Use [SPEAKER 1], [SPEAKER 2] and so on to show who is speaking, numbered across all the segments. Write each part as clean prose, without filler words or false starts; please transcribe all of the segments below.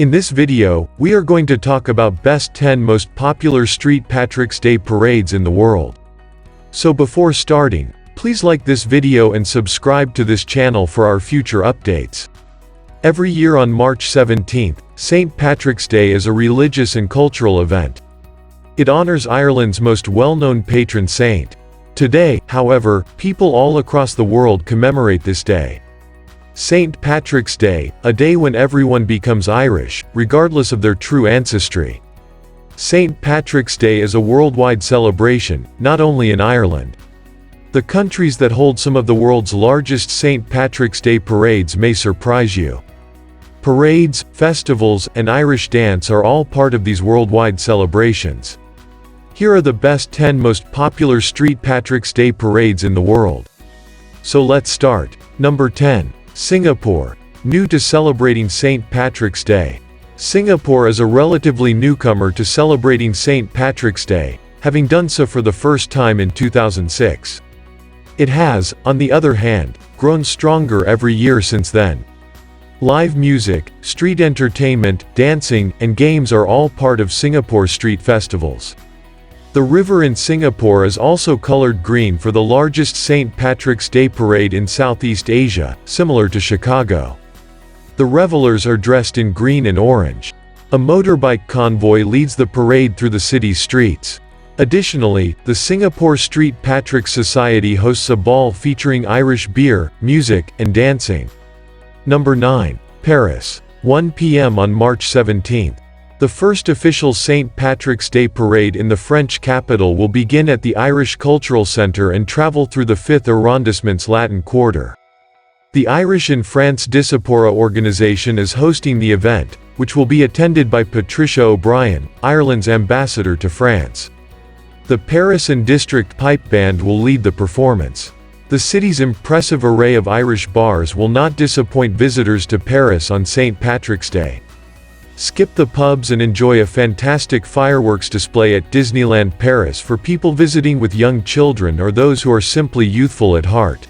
[SPEAKER 1] In this video, we are going to talk about best 10 most popular St. Patrick's Day parades in the world. So before starting, please like this video and subscribe to this channel for our future updates. Every year on March 17th, St. Patrick's Day is a religious and cultural event. It honors Ireland's most well-known patron saint. Today, however, people all across the world commemorate this day. St. Patrick's Day, a day when everyone becomes Irish, regardless of their true ancestry. St. Patrick's Day is a worldwide celebration, not only in Ireland. The countries that hold some of the world's largest St. Patrick's Day parades may surprise you. Parades, festivals, and Irish dance are all part of these worldwide celebrations. Here are the best 10 most popular St. Patrick's Day parades in the world. So let's start. Number 10. Singapore. New to celebrating St. Patrick's Day. Singapore is a relatively newcomer to celebrating St. Patrick's Day, having done so for the first time in 2006. It has, on the other hand, grown stronger every year since then. Live music, street entertainment, dancing, and games are all part of Singapore's street festivals. The river in Singapore is also colored green for the largest St. Patrick's Day parade in Southeast Asia, similar to Chicago. The revelers are dressed in green and orange. A motorbike convoy leads the parade through the city's streets. Additionally, the Singapore St. Patrick's Society hosts a ball featuring Irish beer, music, and dancing. Number 9. Paris. 1 p.m. on March 17th. The first official St. Patrick's Day parade in the French capital will begin at the Irish Cultural Centre and travel through the 5th arrondissement's Latin Quarter. The Irish in France Diaspora organization is hosting the event, which will be attended by Patricia O'Brien, Ireland's ambassador to France. The Paris and District Pipe Band will lead the performance. The city's impressive array of Irish bars will not disappoint visitors to Paris on St. Patrick's Day. Skip the pubs and enjoy a fantastic fireworks display at Disneyland Paris for people visiting with young children or those who are simply youthful at heart.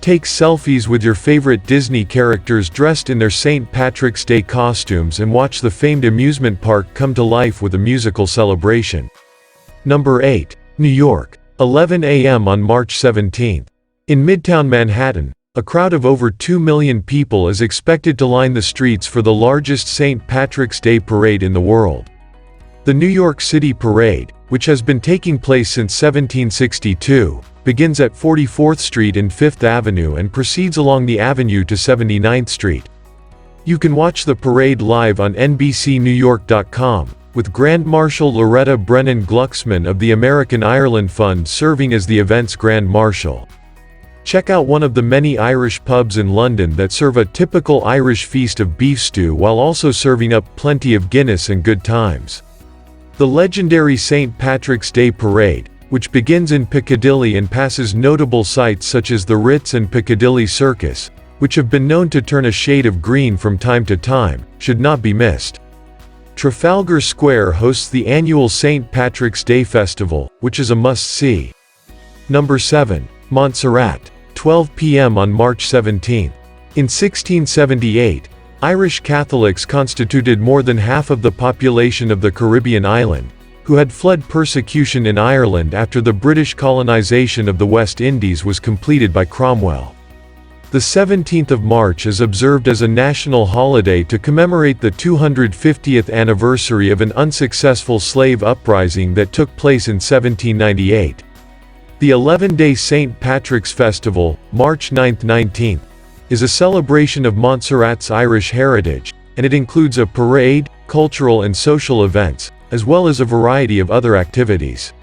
[SPEAKER 1] Take selfies with your favorite Disney characters dressed in their St. Patrick's Day costumes and watch the famed amusement park come to life with a musical celebration. Number 8. New York. 11 a.m. on March 17th. In Midtown Manhattan, a crowd of over 2 million people is expected to line the streets for the largest St. Patrick's Day parade in the world. The New York City Parade, which has been taking place since 1762, begins at 44th Street and 5th Avenue and proceeds along the avenue to 79th Street. You can watch the parade live on NBCNewYork.com, with Grand Marshal Loretta Brennan Glucksman of the American Ireland Fund serving as the event's Grand Marshal. Check out one of the many Irish pubs in London that serve a typical Irish feast of beef stew while also serving up plenty of Guinness and good times. The legendary St. Patrick's Day Parade, which begins in Piccadilly and passes notable sites such as the Ritz and Piccadilly Circus, which have been known to turn a shade of green from time to time, should not be missed. Trafalgar Square hosts the annual St. Patrick's Day Festival, which is a must-see. Number 7. Montserrat. 12 p.m. on March 17th. In 1678, Irish Catholics constituted more than half of the population of the Caribbean island, who had fled persecution in Ireland after the British colonization of the West Indies was completed by Cromwell. The 17th of March is observed as a national holiday to commemorate the 250th anniversary of an unsuccessful slave uprising that took place in 1798. The 11-day St. Patrick's Festival, March 9–19th, is a celebration of Montserrat's Irish heritage, and it includes a parade, cultural and social events, as well as a variety of other activities.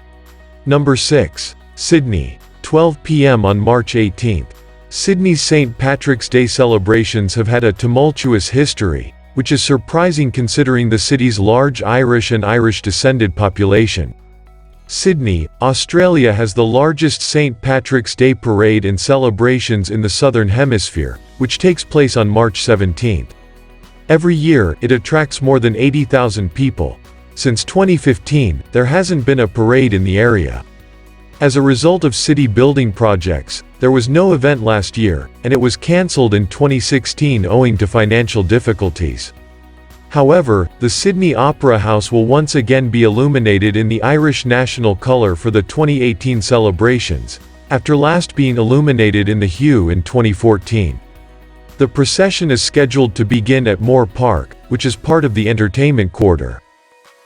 [SPEAKER 1] Number 6. Sydney. 12 p.m. on March 18th. Sydney's St. Patrick's Day celebrations have had a tumultuous history, which is surprising considering the city's large Irish and Irish-descended population. Sydney, Australia has the largest St. Patrick's Day parade and celebrations in the Southern Hemisphere, which takes place on March 17th. Every year, it attracts more than 80,000 people. Since 2015, there hasn't been a parade in the area. As a result of city building projects, there was no event last year, and it was cancelled in 2016 owing to financial difficulties. However, the Sydney Opera House will once again be illuminated in the Irish national colour for the 2018 celebrations, after last being illuminated in the hue in 2014. The procession is scheduled to begin at Moore Park, which is part of the entertainment quarter.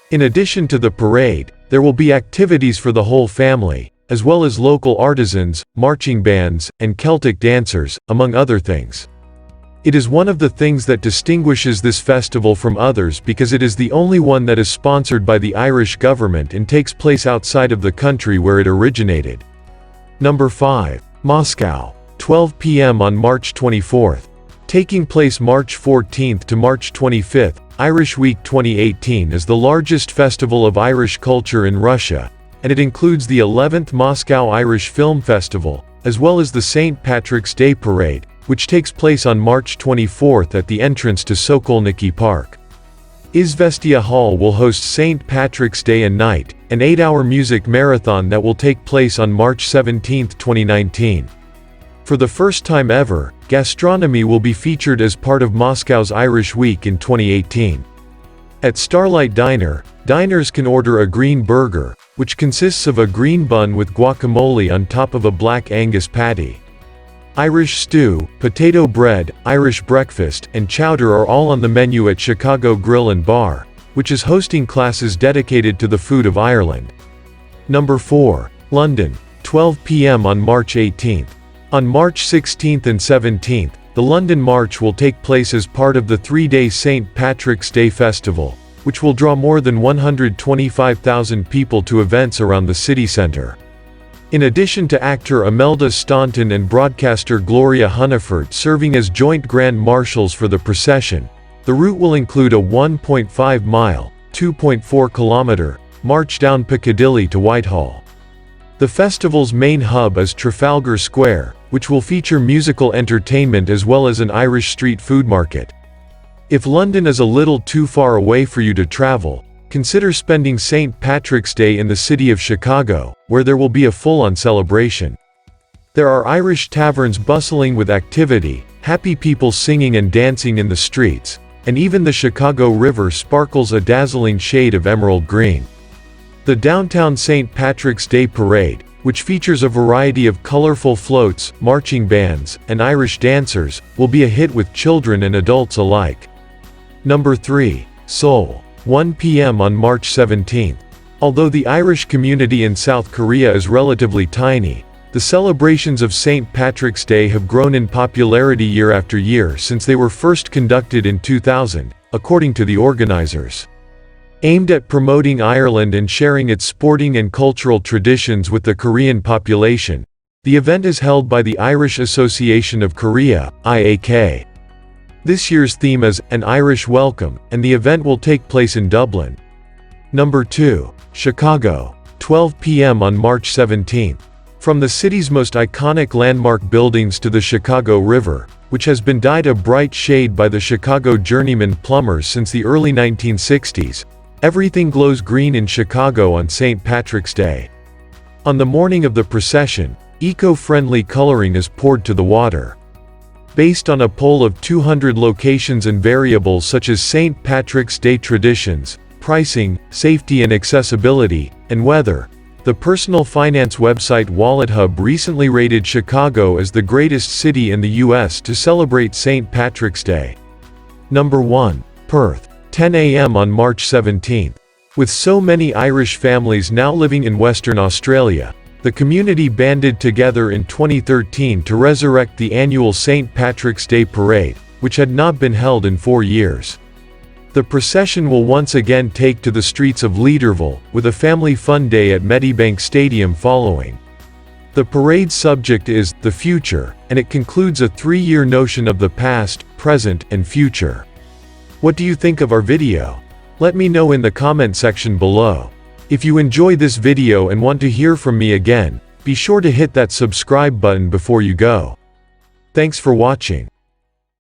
[SPEAKER 1] In addition to the parade, there will be activities for the whole family, as well as local artisans, marching bands, and Celtic dancers, among other things. It is one of the things that distinguishes this festival from others because it is the only one that is sponsored by the Irish government and takes place outside of the country where it originated. Number 5. Moscow. 12 p.m. on March 24th. Taking place March 14th to March 25th, Irish Week 2018 is the largest festival of Irish culture in Russia, and it includes the 11th Moscow Irish Film Festival, as well as the St. Patrick's Day Parade, which takes place on March 24th at the entrance to Sokolniki Park. Izvestia Hall will host St. Patrick's Day and Night, an 8-hour music marathon that will take place on March 17, 2019. For the first time ever, gastronomy will be featured as part of Moscow's Irish Week in 2018. At Starlight Diner, diners can order a green burger, which consists of a green bun with guacamole on top of a black Angus patty. Irish stew, potato bread, Irish breakfast, and chowder are all on the menu at Chicago Grill and Bar, which is hosting classes dedicated to the food of Ireland. Number 4. London. 12 p.m. on March 18th. On March 16th and 17th, the London March will take place as part of the 3-day St. Patrick's Day Festival, which will draw more than 125,000 people to events around the city centre. In addition to actor Imelda Staunton and broadcaster Gloria Hunniford serving as joint grand marshals for the procession, the route will include a 1.5-mile (2.4 kilometer) march down Piccadilly to Whitehall. The festival's main hub is Trafalgar Square, which will feature musical entertainment as well as an Irish street food market. If London is a little too far away for you to travel, consider spending St. Patrick's Day in the city of Chicago, where there will be a full-on celebration. There are Irish taverns bustling with activity, happy people singing and dancing in the streets, and even the Chicago River sparkles a dazzling shade of emerald green. The downtown St. Patrick's Day Parade, which features a variety of colorful floats, marching bands, and Irish dancers, will be a hit with children and adults alike. Number 3. Seoul. 1 p.m. on March 17th. Although the Irish community in South Korea is relatively tiny, the celebrations of St. Patrick's Day have grown in popularity year after year since they were first conducted in 2000, according to the organizers. Aimed at promoting Ireland and sharing its sporting and cultural traditions with the Korean population, the event is held by the Irish Association of Korea, IAK. This year's theme is An Irish Welcome, and the event will take place in Dublin. Number 2. Chicago. 12 p.m. on March 17th. From the city's most iconic landmark buildings to the Chicago River, which has been dyed a bright shade by the Chicago journeyman plumbers since the early 1960s, everything glows green in Chicago on St. Patrick's Day. On the morning of the procession, eco-friendly coloring is poured to the water. Based on a poll of 200 locations and variables such as St. Patrick's Day traditions, pricing, safety and accessibility, and weather, the personal finance website WalletHub recently rated Chicago as the greatest city in the U.S. to celebrate St. Patrick's Day. Number 1. Perth. 10 a.m. on March 17th. With so many Irish families now living in Western Australia, the community banded together in 2013 to resurrect the annual St. Patrick's Day Parade, which had not been held in 4 years. The procession will once again take to the streets of Leederville, with a family fun day at Medibank Stadium following. The parade's subject is the future, and it concludes a 3-year notion of the past, present, and future. What do you think of our video? Let me know in the comment section below. If you enjoy this video and want to hear from me again, be sure to hit that subscribe button before you go. Thanks for watching.